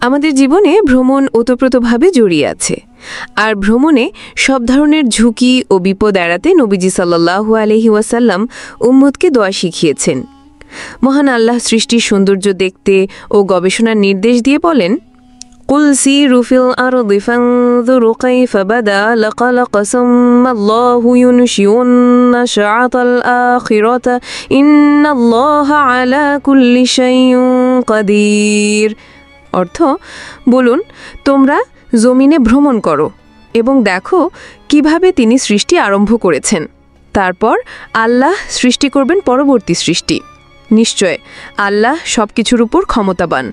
আমাদের জীবনে ভ্রমণ ওতপ্রোতভাবে জড়িয়ে আছে, আর ভ্রমণে সব ধরনের ঝুঁকি ও বিপদ এড়াতে নবীজি সাল্লাল্লাহু আলাইহি ওয়াসাল্লাম উম্মতকে দোয়া শিখিয়েছেন। মহান আল্লাহ সৃষ্টির সৌন্দর্য দেখতে ও গবেষণার নির্দেশ দিয়ে বলেন, কুল সিরু ফিল আরদি ফানজুরু কাইফা বাদাল খালাক সুম্মাল্লাহু ইউনশিউন নাশআতাল আখিরাতা ইন্নাল্লাহা আলা কুল্লি শাইইন কাদির। অর্থ, বলুন, তোমরা জমিনে ভ্রমণ করো এবং দেখো কিভাবে তিনি সৃষ্টি আরম্ভ করেছেন। তারপর আল্লাহ সৃষ্টি করবেন পরবর্তী সৃষ্টি। নিশ্চয় আল্লাহ সবকিছুর উপর ক্ষমতাবান।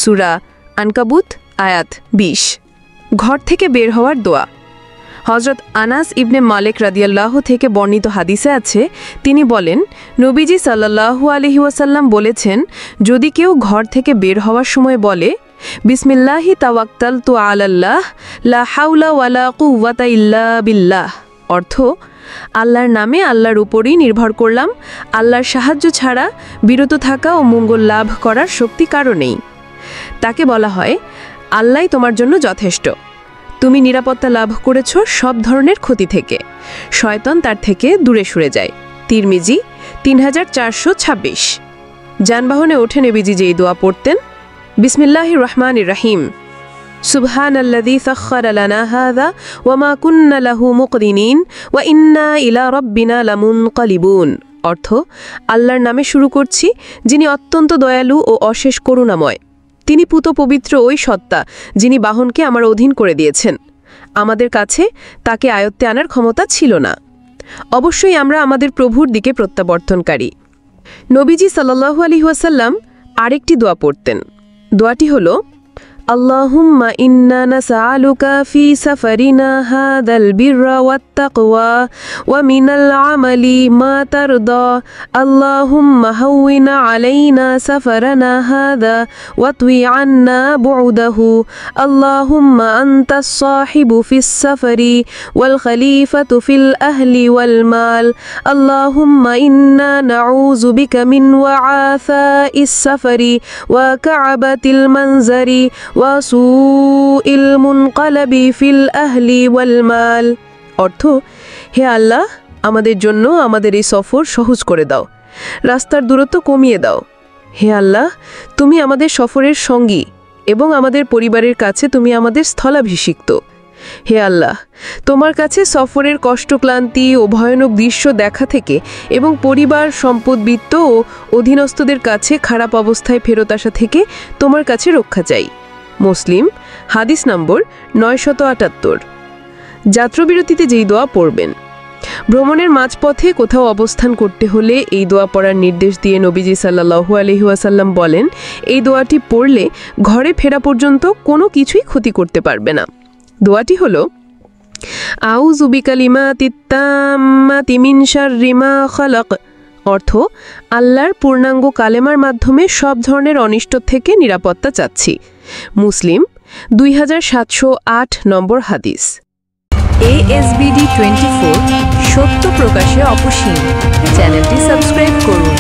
সূরা আনকাবুত আয়াত ২০। ঘর থেকে বের হওয়ার দোয়া। হযরত আনাস ইবনে মালিক রাদিয়াল্লাহু থেকে বর্ণিত হাদিসে আছে, তিনি বলেন, নবীজি সাল্লাল্লাহু আলাইহি ওয়াসাল্লাম বলেছেন, যদি কেউ ঘর থেকে বের হওয়ার সময় বলে, বিসমিল্লাহি তাওয়াক্কালতু আলাল্লাহ লা হাওলা ওয়ালা কুওয়াতা ইল্লা বিল্লাহ, অর্থ, আল্লাহর নামে আল্লাহর উপরই নির্ভর করলাম, আল্লাহর সাহায্য ছাড়া বিরত থাকা ও মঙ্গল লাভ করার শক্তি কারো নেই, তাকে বলা হয়, আল্লাহই তোমার জন্য যথেষ্ট। তুমি নিরাপত্তা লাভ করেছ সব ধরনের ক্ষতি থেকে, শয়তান তার থেকে দূরে সরে যায়। তিরমিজি ৩৪২৬। যানবাহনে ওঠে নবীজি যেই দোয়া পড়তেন, বিসমিল্লাহির রহমানির রহিম, সুবহানাল্লাযী সাখখারা লানা হাযা ওয়া মা কুন্না লাহু মুকরিনিন ওয়া ইন্না ইলা রাব্বিনা লামুনকালিবুন, অর্থ, আল্লাহর নামে শুরু করছি, যিনি অত্যন্ত দয়ালু ও অশেষ করুণাময়। তিনি পুত পবিত্র ওই সত্তা, যিনি বাহনকে আমার অধীন করে দিয়েছেন। আমাদের কাছে তাকে আয়ত্তে আনার ক্ষমতা ছিল না। অবশ্যই আমরা আমাদের প্রভুর দিকে প্রত্যাবর্তনকারী। নবীজি সাল্লাল্লাহু আলাইহি ওয়াসাল্লাম আরেকটি দোয়া পড়তেন। দোয়াটি হল, আল্লাহুম্মা ইন্না নাসআলুকা ফি সাফারিনা হাদাল বিররা ওয়াত তাকওয়া ওয়া মিনাল আমালি মা তারদা আল্লাহুম্মা হাওয়িন আলাইনা সাফারানা হাদা ওয়া তুই আন্না বুউদাহু আল্লাহুম্মা আনতাস সাহিবু ফিস সাফারি ওয়াল খলিফাতু ফিল আহলি ওয়াল মাল আল্লাহুম্মা ইন্না নাউযু বিকা মিন ওয়াআসাইস সাফারি ওয়া কাআবাতিল মানজারি ওয়াসুইল মুনকালাবি ফিল আহলি ওয়াল মাল, অর্থ, হে আল্লাহ, আমাদের জন্য আমাদের এই সফর সহজ করে দাও, রাস্তার দূরত্ব কমিয়ে দাও। হে আল্লাহ, তুমি আমাদের সফরের সঙ্গী এবং আমাদের পরিবারের কাছে তুমি আমাদের স্থলাভিষিক্ত। হে আল্লাহ, তোমার কাছে সফরের কষ্টক্লান্তি ও ভয়ানক দৃশ্য দেখা থেকে এবং পরিবার, সম্পদ, বিত্ত ও অধীনস্থদের কাছে খারাপ অবস্থায় ফেরত আসা থেকে তোমার কাছে রক্ষা চাই। মুসলিম, হাদিস নম্বর ৯৭৮। যাত্রাবিরতিতে যেই দোয়া পড়বেন। ভ্রমণের মাঝপথে কোথাও অবস্থান করতে হলে এই দোয়া পড়ার নির্দেশ দিয়ে নবীজি সাল্লাল্লাহু আলাইহি ওয়াসাল্লাম বলেন, এই দোয়াটি পড়লে ঘরে ফেরা পর্যন্ত কোনো কিছুই ক্ষতি করতে পারবে না। দোয়াটি হল, আউযু বিকালিমাতিত তাম্মাতি মিন শাররি মা খালাক, অর্থ, আল্লাহর পূর্ণাঙ্গ কালেমার মাধ্যমে সব ধরনের অনিষ্ট থেকে নিরাপত্তা চাচ্ছি। মুসলিম ২৭০৮ নম্বর হাদিস। ASBD24, সত্য প্রকাশে অপসীম। চ্যানেলটি সাবস্ক্রাইব করুন।